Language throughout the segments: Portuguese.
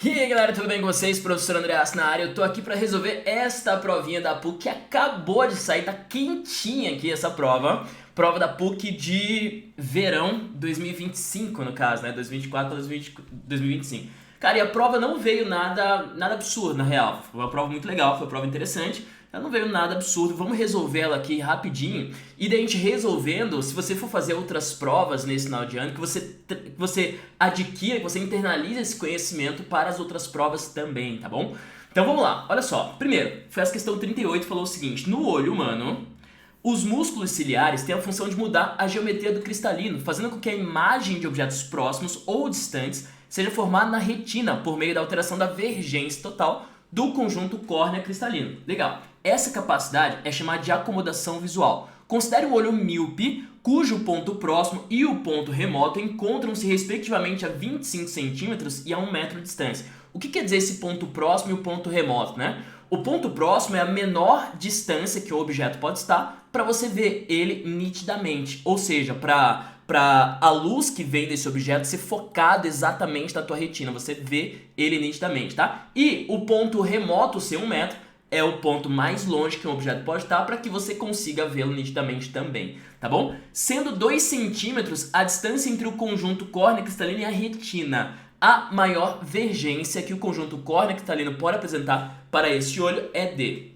E aí galera, tudo bem com vocês? Professor Andreas na área. Eu tô aqui pra resolver esta provinha da PUC que acabou de sair, tá quentinha aqui essa prova. Prova da PUC de verão 2025, no caso, né? 2024 para 2025. Cara, e a prova não veio nada absurdo, na real. Foi uma prova muito legal, foi uma prova interessante. Ela não veio nada absurdo, vamos resolver ela aqui rapidinho. E daí a gente resolvendo, se você for fazer outras provas nesse final de ano, que você adquira, que você internalize esse conhecimento para as outras provas também, tá bom? Então vamos lá, olha só. Primeiro, foi essa questão 38, falou o seguinte: no olho humano, os músculos ciliares têm a função de mudar a geometria do cristalino, fazendo com que a imagem de objetos próximos ou distantes seja formada na retina por meio da alteração da vergência total do conjunto córnea-cristalino. Legal. Essa capacidade é chamada de acomodação visual. Considere o olho míope, cujo ponto próximo e o ponto remoto encontram-se respectivamente a 25 centímetros e a 1 metro de distância. O que quer dizer esse ponto próximo e o ponto remoto, né? O ponto próximo é a menor distância que o objeto pode estar para você ver ele nitidamente, ou seja, para a luz que vem desse objeto ser focada exatamente na tua retina, você vê ele nitidamente, tá? E o ponto remoto, ser 1 metro, é o ponto mais longe que um objeto pode estar para que você consiga vê-lo nitidamente também, tá bom? Sendo 2 centímetros a distância entre o conjunto córnea-cristalino e a retina. A maior vergência que o conjunto córnea-cristalino pode apresentar para esse olho é D.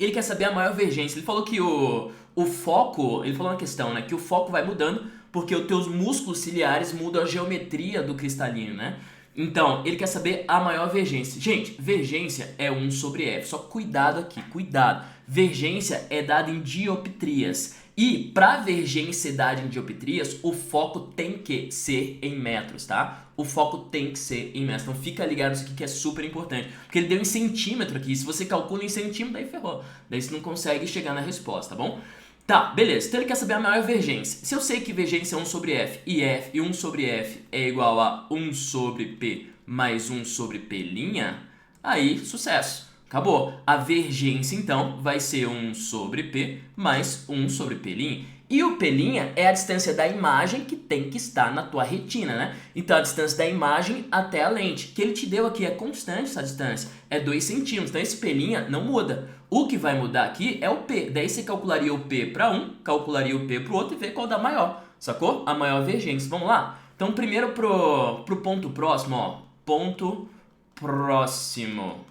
Ele quer saber a maior vergência. Ele falou que o foco, ele falou uma questão, né? Que o foco vai mudando porque os teus músculos ciliares mudam a geometria do cristalino, né? Então, ele quer saber a maior vergência. Gente, vergência é 1 sobre F. Só cuidado aqui, cuidado. Vergência é dada em dioptrias. E para vergência ser dada em dioptrias, o foco tem que ser em metros, tá? O foco tem que ser em metros. Então fica ligado nisso aqui que é super importante. Porque ele deu em centímetro aqui. Se você calcula em centímetro, daí ferrou. Daí você não consegue chegar na resposta, tá bom? Tá, beleza. Então ele quer saber a maior vergência. Se eu sei que vergência é 1 sobre F e 1 sobre F é igual a 1 sobre P mais 1 sobre P', aí sucesso. Acabou. A vergência, então, vai ser 1 sobre P mais 1 sobre P'. E o P' é a distância da imagem que tem que estar na tua retina, né? Então, a distância da imagem até a lente, que ele te deu aqui, é constante essa distância, é 2 centímetros. Então, esse P' não muda. O que vai mudar aqui é o P. Daí, você calcularia o P para um, calcularia o P para o outro e vê qual dá maior, sacou? A maior vergência. Vamos lá? Então, primeiro pro ponto próximo, ó. Ponto próximo.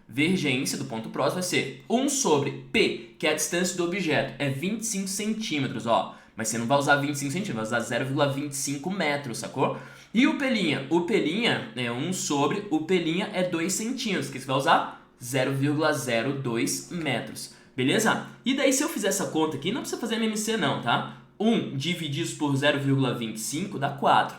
Vergência do ponto próximo vai ser 1 sobre P, que é a distância do objeto, é 25 centímetros, ó. Mas você não vai usar 25 centímetros, vai usar 0,25 metros, sacou? E o P'? O P' é 1 sobre, o P' é 2 centímetros, que você vai usar 0,02 metros, beleza? E daí se eu fizer essa conta aqui, não precisa fazer MMC não, tá? 1 divididos por 0,25 dá 4.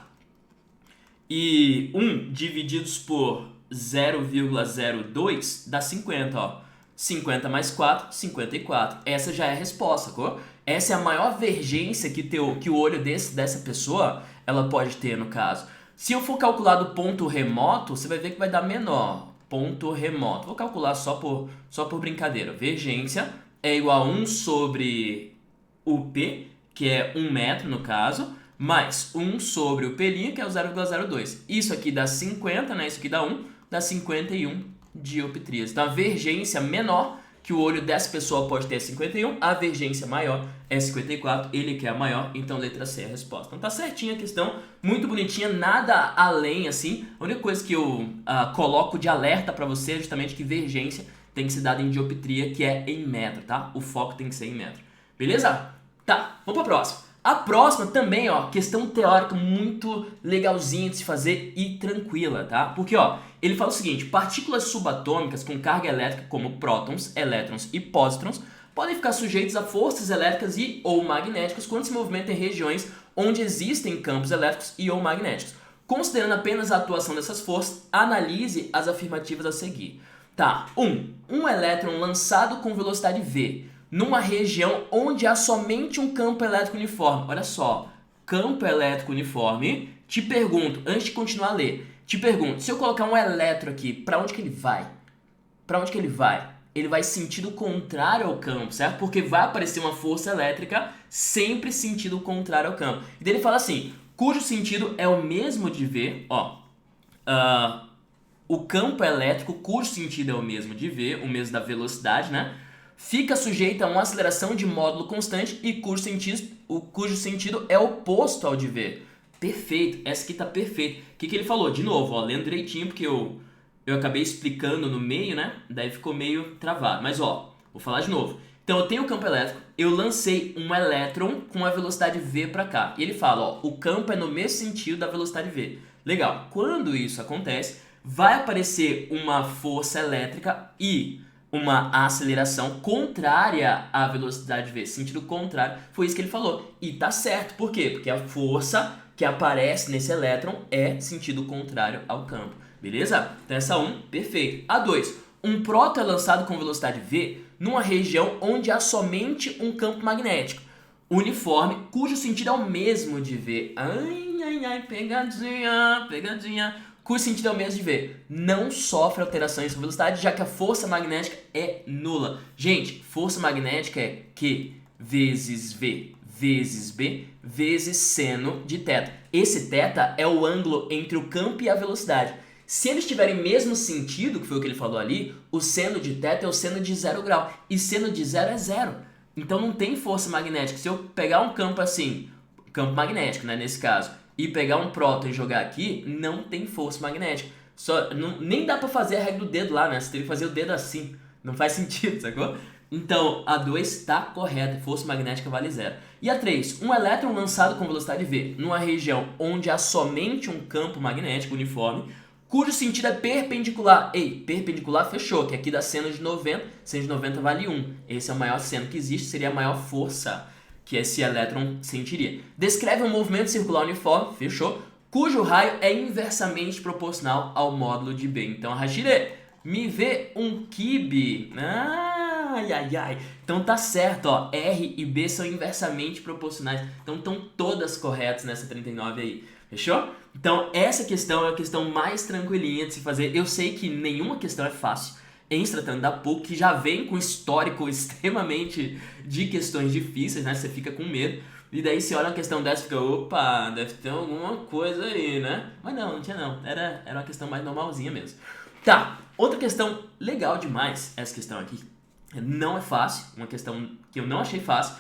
E 1 divididos por 0,02 dá 50, ó. 50 mais 4, 54. Essa já é a resposta, sacou? Essa é a maior vergência que o olho dessa pessoa ela pode ter, no caso. Se eu for calcular do ponto remoto, você vai ver que vai dar menor. Ponto remoto. Vou calcular só por brincadeira. Vergência é igual a 1 sobre o P, que é 1 metro no caso, mais 1 sobre o P', que é o 0,02. Isso aqui dá 50, né? Isso aqui dá 1, dá 51 dioptrias. Então a vergência menor que o olho dessa pessoa pode ter é 51, a vergência maior é 54, ele que é a maior, então letra C é a resposta. Então tá certinha a questão, muito bonitinha, nada além assim. A única coisa que eu coloco de alerta para você é justamente que vergência tem que ser dada em dioptria, que é em metro, tá? O foco tem que ser em metro. Beleza? Tá, vamos pra próxima. A próxima também, ó, questão teórica muito legalzinha de se fazer e tranquila, tá? Porque, ó, ele fala o seguinte: partículas subatômicas com carga elétrica como prótons, elétrons e pósitrons podem ficar sujeitos a forças elétricas e ou magnéticas quando se movimentam em regiões onde existem campos elétricos e ou magnéticos. Considerando apenas a atuação dessas forças, analise as afirmativas a seguir. Tá, um elétron lançado com velocidade v numa região onde há somente um campo elétrico uniforme. Olha só, campo elétrico uniforme. Te pergunto, antes de continuar a ler, te pergunto, se eu colocar um elétron aqui, para onde que ele vai? Para onde que ele vai? Ele vai sentido contrário ao campo, certo? Porque vai aparecer uma força elétrica sempre sentido contrário ao campo. E daí ele fala assim, cujo sentido é o mesmo de V, ó. o campo elétrico, cujo sentido é o mesmo de V, o mesmo da velocidade, né? Fica sujeito a uma aceleração de módulo constante e cujo sentido é oposto ao de V. Perfeito, essa aqui tá perfeita. O que ele falou? De novo, ó, lendo direitinho, porque eu acabei explicando no meio, né? Daí ficou meio travado. Mas ó, vou falar de novo. Então eu tenho o campo elétrico, eu lancei um elétron com a velocidade v para cá. E ele fala, ó, o campo é no mesmo sentido da velocidade v. Legal, quando isso acontece, vai aparecer uma força elétrica e uma aceleração contrária à velocidade v, sentido contrário. Foi isso que ele falou. E tá certo, por quê? Porque a força que aparece nesse elétron é sentido contrário ao campo. Beleza? Então essa 1, perfeito. A 2, um próton é lançado com velocidade v numa região onde há somente um campo magnético uniforme, cujo sentido é o mesmo de v. Ai, pegadinha. Cujo sentido é o mesmo de v. Não sofre alteração em sua velocidade, já que a força magnética é nula. Gente, força magnética é Q vezes v vezes b vezes seno de θ. Esse θ é o ângulo entre o campo e a velocidade. Se eles tiverem mesmo sentido, que foi o que ele falou ali, o seno de θ é o seno de 0 grau. E seno de 0 é 0. Então não tem força magnética. Se eu pegar um campo assim, campo magnético, né, nesse caso, e pegar um próton e jogar aqui, não tem força magnética. Nem dá pra fazer a regra do dedo lá, né? Você tem que fazer o dedo assim. Não faz sentido, sacou? Então, a 2 está correta, força magnética vale 0. E a 3, um elétron lançado com velocidade v numa região onde há somente um campo magnético uniforme, cujo sentido é perpendicular. Ei, perpendicular fechou, que aqui dá seno de 90, seno de 90 vale 1. Esse é o maior seno que existe, seria a maior força que esse elétron sentiria. Descreve um movimento circular uniforme, fechou, cujo raio é inversamente proporcional ao módulo de B. Então, Hashire, me vê um kibe. Ai. Então tá certo, ó. R e B são inversamente proporcionais. Então estão todas corretas nessa 39 aí. Fechou? Então essa questão é a questão mais tranquilinha de se fazer. Eu sei que nenhuma questão é fácil. Em se tratando da PUC, que já vem com histórico extremamente de questões difíceis, né? Você fica com medo. E daí você olha uma questão dessa e fica, opa, deve ter alguma coisa aí, né? Mas não tinha não. Era uma questão mais normalzinha mesmo. Tá, outra questão legal demais, essa questão aqui. Não é fácil, uma questão que eu não achei fácil,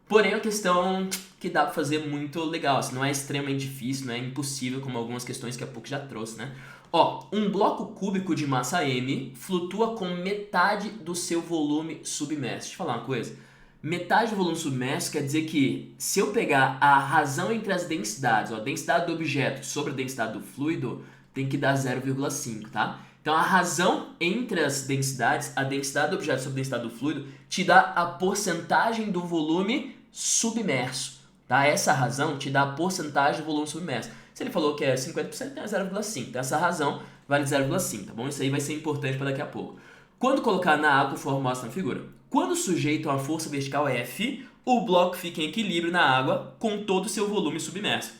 porém é uma questão que dá pra fazer muito legal, assim, não é extremamente difícil, não é impossível como algumas questões que a PUC já trouxe, né? Ó, um bloco cúbico de massa m flutua com metade do seu volume submerso. Deixa eu falar uma coisa, metade do volume submerso quer dizer que se eu pegar a razão entre as densidades, ó, a densidade do objeto sobre a densidade do fluido, tem que dar 0,5, tá? Então, a razão entre as densidades, a densidade do objeto sobre a densidade do fluido, te dá a porcentagem do volume submerso. Tá? Essa razão te dá a porcentagem do volume submerso. Se ele falou que é 50%, tem 0,5. Então, essa razão vale 0,5, tá bom? Isso aí vai ser importante para daqui a pouco. Quando colocar na água, conforme mostra na figura, quando sujeito a uma força vertical F, o bloco fica em equilíbrio na água com todo o seu volume submerso.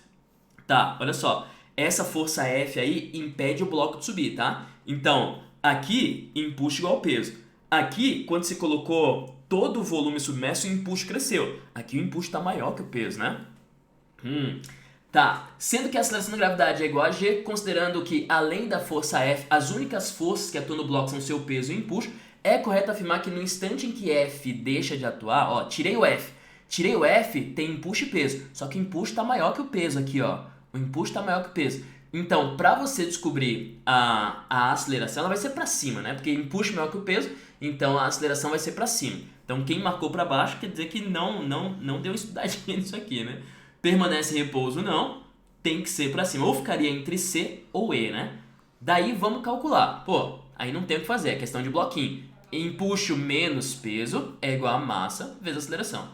Tá, olha só. Essa força F aí impede o bloco de subir, tá? Então, aqui, empuxo igual peso. Aqui, quando se colocou todo o volume submerso, o empuxo cresceu. Aqui o empuxo está maior que o peso, né? Tá, sendo que a aceleração da gravidade é igual a G, considerando que, além da força F, as únicas forças que atuam no bloco são seu peso e o empuxo, é correto afirmar que no instante em que F deixa de atuar, ó, tirei o F, tem empuxo e peso, só que o empuxo está maior que o peso aqui, ó. O empuxo está maior que o peso. Então, para você descobrir a aceleração, ela vai ser para cima, né? Porque empuxo é maior que o peso, então a aceleração vai ser para cima. Então, quem marcou para baixo quer dizer que não deu estudadinha nisso aqui, né? Permanece em repouso, não. Tem que ser para cima. Ou ficaria entre C ou E, né? Daí, vamos calcular. Pô, aí não tem o que fazer. É questão de bloquinho. Empuxo menos peso é igual a massa vezes aceleração.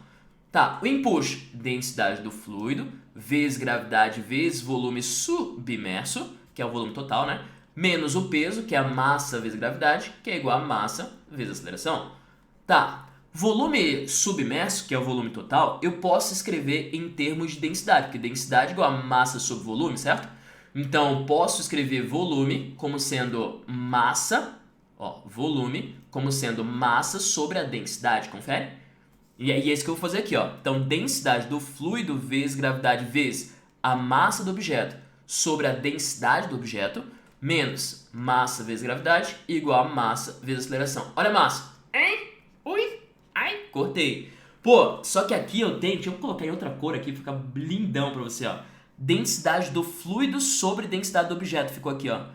Tá, o empuxo, densidade do fluido, vezes gravidade, vezes volume submerso, que é o volume total, né? Menos o peso, que é a massa vezes gravidade, que é igual a massa vezes aceleração. Tá, volume submerso, que é o volume total, eu posso escrever em termos de densidade, porque densidade é igual a massa sobre volume, certo? Então, posso escrever volume como sendo massa, ó, volume como sendo massa sobre a densidade, confere? E é isso que eu vou fazer aqui, ó. Então, densidade do fluido vezes gravidade vezes a massa do objeto sobre a densidade do objeto menos massa vezes gravidade igual a massa vezes aceleração. Olha a massa. Hein? Ui, ai, cortei. Pô, só que aqui eu tenho, deixa eu colocar em outra cor aqui, fica lindão pra você, ó. Densidade do fluido sobre densidade do objeto, ficou aqui, ó.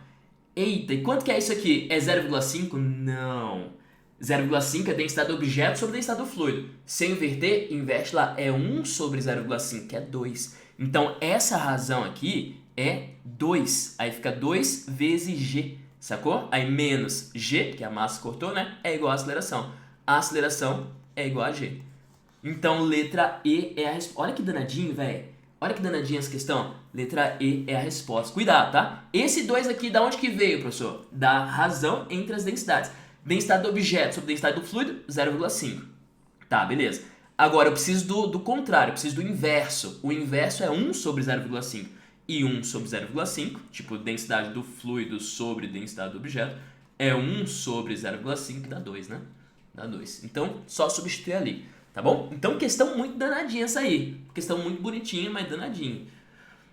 Eita, e quanto que é isso aqui? É 0,5? Não. 0,5 é densidade do objeto sobre densidade do fluido. Se eu inverter, inverte lá, é 1 sobre 0,5, que é 2. Então, essa razão aqui é 2. Aí fica 2 vezes g, sacou? Aí menos g, que a massa cortou, né? É igual a aceleração. A aceleração é igual a g. Então, letra E é a resposta. Olha que danadinho, velho. Olha que danadinha essa questão. Letra E é a resposta. Cuidado, tá? Esse 2 aqui, da onde que veio, professor? Da razão entre as densidades. Densidade do objeto sobre densidade do fluido, 0,5. Tá, beleza. Agora, eu preciso do contrário, eu preciso do inverso. O inverso é 1 sobre 0,5 e 1 sobre 0,5, tipo, densidade do fluido sobre densidade do objeto, é 1 sobre 0,5, que dá 2, né? Dá 2. Então, só substituir ali. Tá bom? Então, questão muito danadinha essa aí. Questão muito bonitinha, mas danadinha.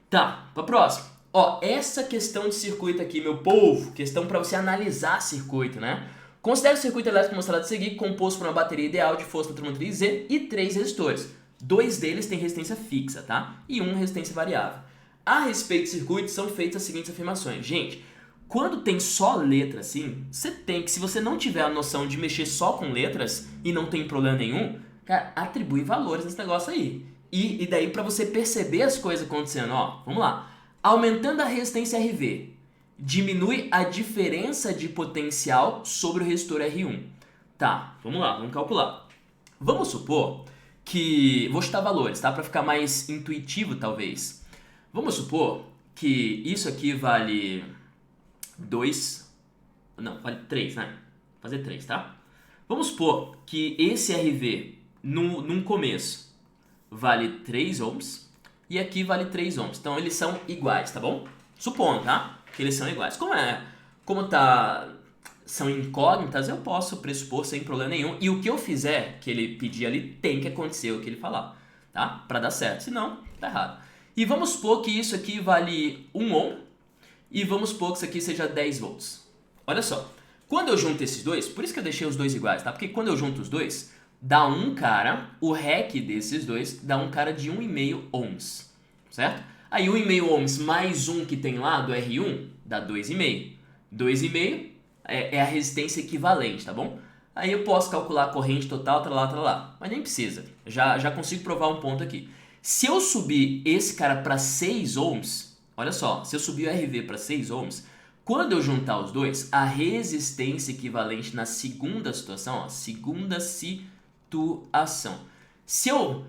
Tá, pra próxima. Ó, essa questão de circuito aqui, meu povo, questão pra você analisar circuito, né? Considere o circuito elétrico mostrado a seguir composto por uma bateria ideal de força eletromotriz Z e 3 resistores. 2 deles têm resistência fixa, tá? E 1 resistência variável. A respeito de circuito, são feitas as seguintes afirmações. Gente, quando tem só letra assim, você tem que, se você não tiver a noção de mexer só com letras e não tem problema nenhum, cara, atribui valores nesse negócio aí. E daí pra você perceber as coisas acontecendo, ó, vamos lá. Aumentando a resistência RV, diminui a diferença de potencial sobre o resistor R1. Tá, vamos lá, vamos calcular. Vamos supor que... Vou chutar valores, tá? Pra ficar mais intuitivo, talvez. Vamos supor que isso aqui vale 2... Não, vale 3, né? Vou fazer 3, tá? Vamos supor que esse RV, num começo, vale 3 ohms e aqui vale 3 ohms. Então, eles são iguais, tá bom? Supondo, tá? Que eles são iguais. São incógnitas, eu posso pressupor sem problema nenhum. E o que eu fizer, que ele pedir ali, tem que acontecer o que ele falar, tá? Pra dar certo, senão tá errado. E vamos supor que isso aqui vale 1 ohm e vamos supor que isso aqui seja 10 volts. Olha só, quando eu junto esses dois, por isso que eu deixei os dois iguais, tá? Porque quando eu junto os dois, dá um cara, o REC desses dois, dá um cara de 1,5 ohms, certo? Aí 1,5 ohms mais um que tem lá do R1 dá 2,5. 2,5 é a resistência equivalente, tá bom? Aí eu posso calcular a corrente total, tralá, mas nem precisa. Já consigo provar um ponto aqui. Se eu subir esse cara para 6 ohms, olha só, se eu subir o RV para 6 ohms, quando eu juntar os dois, a resistência equivalente na segunda situação, ó, segunda situação. Se eu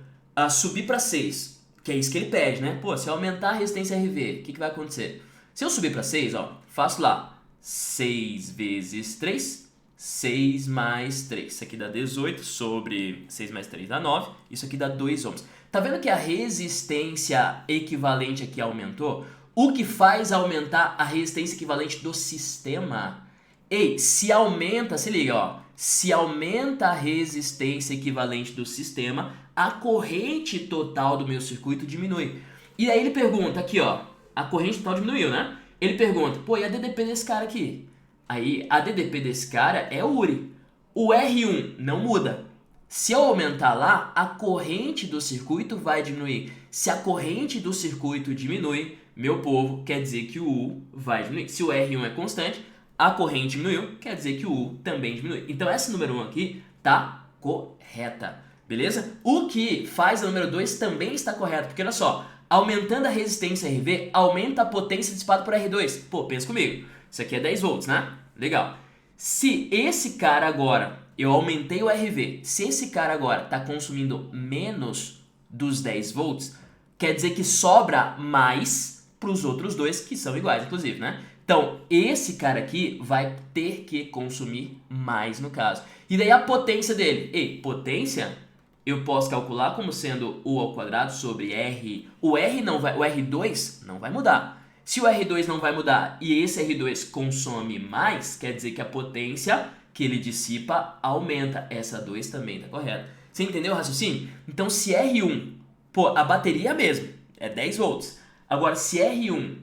subir para 6, que é isso que ele pede, né? Pô, se eu aumentar a resistência RV, o que vai acontecer? Se eu subir para 6, ó, faço lá 6 vezes 3, 6 mais 3. Isso aqui dá 18 sobre 6 mais 3 dá 9. Isso aqui dá 2 ohms. Tá vendo que a resistência equivalente aqui aumentou? O que faz aumentar a resistência equivalente do sistema? Ei, se aumenta, se liga, ó. Se aumenta a resistência equivalente do sistema, a corrente total do meu circuito diminui. E aí ele pergunta aqui, ó, a corrente total diminuiu, né? Ele pergunta, pô, e a DDP desse cara aqui? Aí a DDP desse cara é o URI. O R1 não muda. Se eu aumentar lá, a corrente do circuito vai diminuir. Se a corrente do circuito diminui, meu povo, quer dizer que o U vai diminuir. Se o R1 é constante, a corrente diminuiu, quer dizer que o U também diminui. Então essa número 1 aqui tá correta, beleza? O que faz a número 2 também está correta, porque olha só, aumentando a resistência RV, aumenta a potência dissipada por R2. Pô, pensa comigo, isso aqui é 10 volts, né? Legal. Se esse cara agora, eu aumentei o RV, se esse cara agora está consumindo menos dos 10 volts, quer dizer que sobra mais para os outros dois que são iguais, inclusive, né? Então, esse cara aqui vai ter que consumir mais no caso. E daí a potência dele? Ei, potência eu posso calcular como sendo U ao quadrado sobre R. O R2 não vai mudar. Se o R2 não vai mudar e esse R2 consome mais, quer dizer que a potência que ele dissipa aumenta. Essa 2 também tá correta. Você entendeu o raciocínio? Então, se R1, pô, a bateria mesmo, é 10 volts. Agora, se R1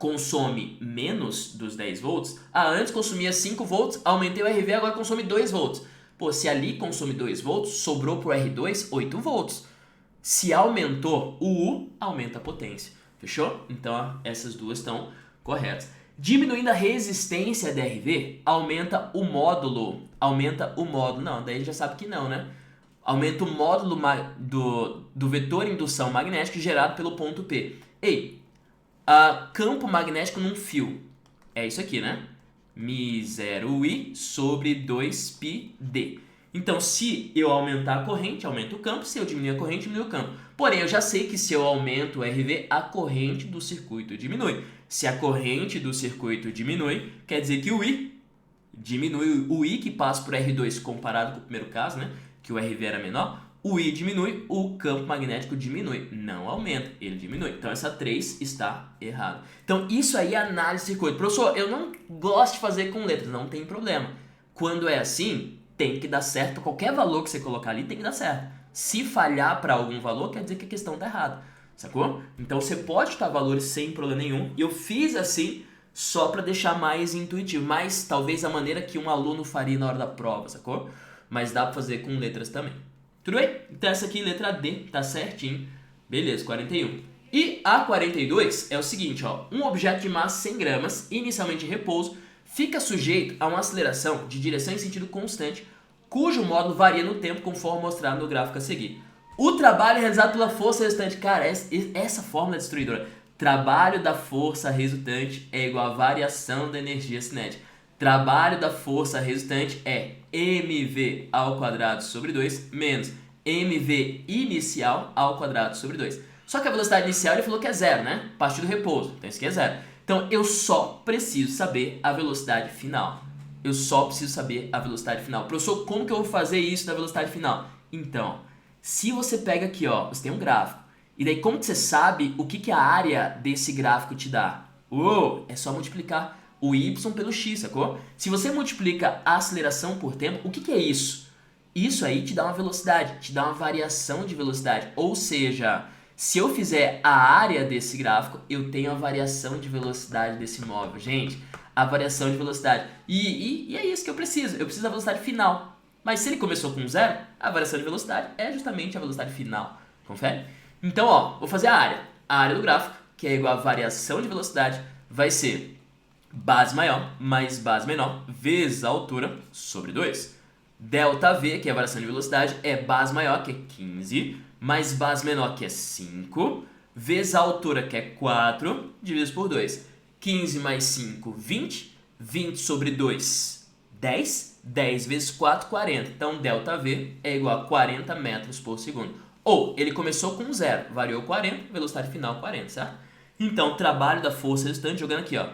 consome menos dos 10 volts, antes consumia 5 volts, aumentei o RV, agora consome 2 volts. Pô, se ali consome 2 volts, sobrou pro R2 8 volts. Se aumentou o U, aumenta a potência. Fechou? Então, ó, essas duas estão corretas. Diminuindo a resistência da RV, aumenta o módulo. Não, daí já sabe que não, né? Aumenta o módulo do vetor indução magnética gerado pelo ponto P. Ei, campo magnético num fio. É isso aqui, né? μ0I sobre 2πd. Então, se eu aumentar a corrente, aumenta o campo. Se eu diminuir a corrente, diminui o campo. Porém, eu já sei que se eu aumento o RV, a corrente do circuito diminui. Se a corrente do circuito diminui, quer dizer que o I diminui. O I que passa por R2 comparado com o primeiro caso, né? Que o RV era menor. O I diminui, o campo magnético diminui. Não aumenta, ele diminui. Então, essa 3 está errada. Então, isso aí é análise de circuito. Professor, eu não gosto de fazer com letras, não tem problema. Quando é assim, tem que dar certo. Qualquer valor que você colocar ali tem que dar certo. Se falhar para algum valor, quer dizer que a questão está errada. Sacou? Então, você pode chutar valores sem problema nenhum. Eu fiz assim só para deixar mais intuitivo. Mas, talvez a maneira que um aluno faria na hora da prova, sacou? Mas dá para fazer com letras também. Tudo bem? Então essa aqui, letra D, tá certinho. Beleza, 41. E a 42 é o seguinte, ó. Um objeto de massa 100 gramas, inicialmente em repouso, fica sujeito a uma aceleração de direção em sentido constante, cujo módulo varia no tempo conforme mostrado no gráfico a seguir. O trabalho é realizado pela força resultante. Cara, essa fórmula é destruidora. Trabalho da força resultante é igual a variação da energia cinética. Trabalho da força resultante é mv ao quadrado sobre 2 menos mv inicial ao quadrado sobre 2. Só que a velocidade inicial ele falou que é zero, né? Partir do repouso. Então isso aqui é zero. Então eu só preciso saber a velocidade final. Professor, como que eu vou fazer isso da velocidade final? Então, se você pega aqui, ó, você tem um gráfico. E daí como que você sabe o que a área desse gráfico te dá? É só multiplicar o y pelo x, sacou? Se você multiplica a aceleração por tempo, o que é isso? Isso aí te dá uma velocidade, te dá uma variação de velocidade. Ou seja, se eu fizer a área desse gráfico, eu tenho a variação de velocidade desse móvel. Gente, a variação de velocidade. E é isso que eu preciso. Eu preciso da velocidade final. Mas se ele começou com zero, a variação de velocidade é justamente a velocidade final. Confere? Então, ó, vou fazer a área. A área do gráfico, que é igual a variação de velocidade, vai ser base maior mais base menor vezes a altura sobre 2. Delta V, que é a variação de velocidade, é base maior, que é 15, mais base menor, que é 5, vezes a altura, que é 4, dividido por 2. 15 mais 5, 20. 20 sobre 2, 10. 10 vezes 4, 40. Então, delta V é igual a 40 metros por segundo. Ou, ele começou com 0, variou 40, velocidade final 40, certo? Então, trabalho da força resultante, jogando aqui, ó.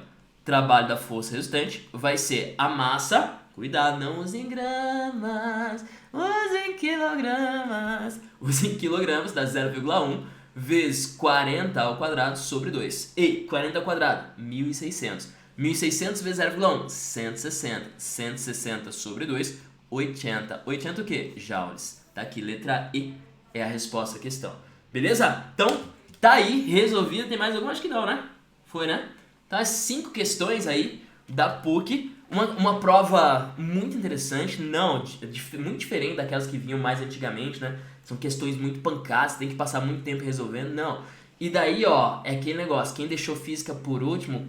Trabalho da força resultante vai ser a massa, cuidado, não use em gramas, use em quilogramas. Use em quilogramas, dá 0,1 vezes 40 ao quadrado sobre 2. E 40 ao quadrado, 1.600. 1.600 vezes 0,1, 160. 160 sobre 2, 80. 80 o quê? Joules. Tá aqui, letra E é a resposta à questão. Beleza? Então, tá aí, resolvido. Tem mais alguma? Acho que não, né? Foi, né? Então, as 5 questões aí da PUC. Uma prova muito interessante, muito diferente daquelas que vinham mais antigamente, né? São questões muito pancadas, tem que passar muito tempo resolvendo, não. E daí, ó, é aquele negócio, quem deixou física por último,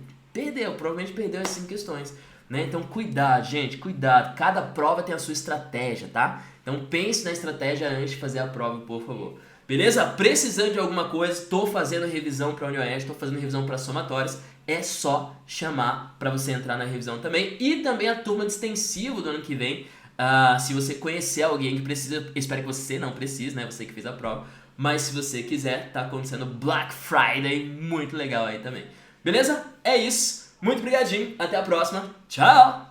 provavelmente perdeu as 5 questões, né? Então, cuidado, gente, cuidado. Cada prova tem a sua estratégia, tá? Então, pense na estratégia antes de fazer a prova, por favor. Beleza? Precisando de alguma coisa, estou fazendo revisão para a Unioeste, estou fazendo revisão para somatórias, é só chamar para você entrar na revisão também. E também a turma de extensivo do ano que vem, se você conhecer alguém que precisa, espero que você não precise, né? Você que fez a prova, mas se você quiser, tá acontecendo Black Friday, muito legal aí também. Beleza? É isso, muito obrigadinho, até a próxima, tchau!